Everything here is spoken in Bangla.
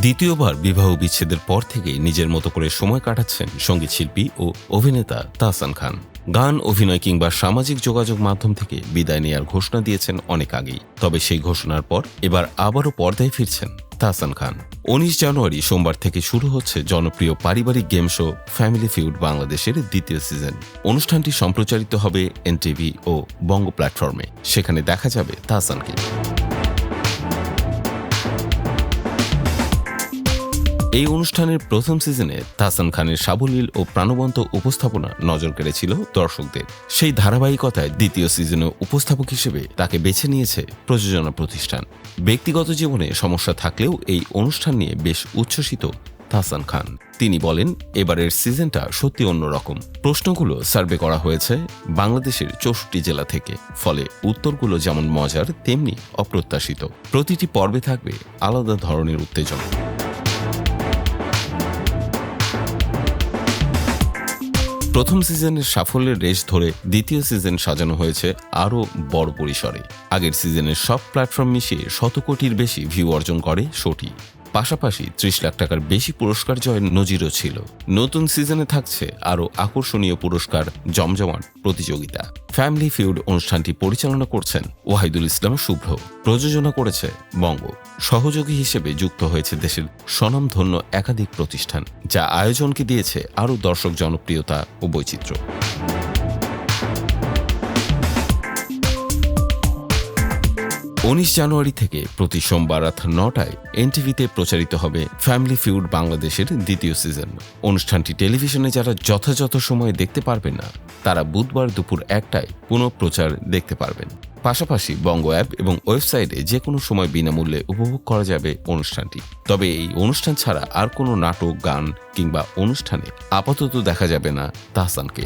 দ্বিতীয়বার বিবাহ বিচ্ছেদের পর থেকে নিজের মতো করে সময় কাটাচ্ছেন সঙ্গীত শিল্পী ও অভিনেতা তাহসান খান। গান, অভিনয় কিংবা সামাজিক যোগাযোগ মাধ্যম থেকে বিদায় নেওয়ার ঘোষণা দিয়েছেন অনেক আগেই। তবে সেই ঘোষণার পর এবার আবারও পর্দায় ফিরছেন তাহসান খান। 19 জানুয়ারি সোমবার থেকে শুরু হচ্ছে জনপ্রিয় পারিবারিক গেম শো ফ্যামিলি ফিউড বাংলাদেশের দ্বিতীয় সিজন। অনুষ্ঠানটি সম্প্রচারিত হবে এনটিভি ও বঙ্গ প্ল্যাটফর্মে। সেখানে দেখা যাবে তাহসানকে। এই অনুষ্ঠানের প্রথম সিজনে তাহসান খানের সাবলীল ও প্রাণবন্ত উপস্থাপনা নজর কেড়েছিল দর্শকদের। সেই ধারাবাহিকতায় দ্বিতীয় সিজনে উপস্থাপক হিসেবে তাকে বেছে নিয়েছে প্রযোজনা প্রতিষ্ঠান। ব্যক্তিগত জীবনে সমস্যা থাকলেও এই অনুষ্ঠান নিয়ে বেশ উচ্ছ্বসিত তাহসান খান। তিনি বলেন, এবারের সিজনটা সত্যি অন্যরকম। প্রশ্নগুলো সার্ভে করা হয়েছে বাংলাদেশের 64 জেলা থেকে, ফলে উত্তরগুলো যেমন মজার তেমনি অপ্রত্যাশিত। প্রতিটি পর্বে থাকবে আলাদা ধরনের উত্তেজনা। প্রথম সিজনের সাফল্যের রেশ ধরে দ্বিতীয় সিজন সাজানো হয়েছে আরও বড় পরিসরে। আগের সিজনের সব প্ল্যাটফর্ম মিশিয়ে 100 কোটির বেশি ভিউ অর্জন করে শোটি। পাশাপাশি 30 লাখ টাকার বেশি পুরস্কার জয়ের নজিরও ছিল। নতুন সিজনে থাকছে আরও আকর্ষণীয় পুরস্কার, জমজমাট প্রতিযোগিতা। ফ্যামিলি ফিউড অনুষ্ঠানটি পরিচালনা করছেন ওয়াহিদুল ইসলাম শুভ্র, প্রযোজনা করেছে বঙ্গ। সহযোগী হিসেবে যুক্ত হয়েছে দেশের স্বনামধন্য একাধিক প্রতিষ্ঠান, যা আয়োজনকে দিয়েছে আরও দর্শক জনপ্রিয়তা ও বৈচিত্র্য। 19 জানুয়ারি থেকে প্রতি সোমবার রাত 9টায় এনটিভিতে প্রচারিত হবে ফ্যামিলি ফিউড বাংলাদেশের দ্বিতীয় সিজন। অনুষ্ঠানটি টেলিভিশনে যারা যথাযথ সময়ে দেখতে পারবেন না, তারা বুধবার দুপুর 1টায় পুনঃপ্রচার দেখতে পারবেন। পাশাপাশি বঙ্গ অ্যাপ এবং ওয়েবসাইটে যে কোনো সময় বিনামূল্যে উপভোগ করা যাবে অনুষ্ঠানটি। তবে এই অনুষ্ঠান ছাড়া আর কোনো নাটক, গান কিংবা অনুষ্ঠানে আপাতত দেখা যাবে না তাহসানকে।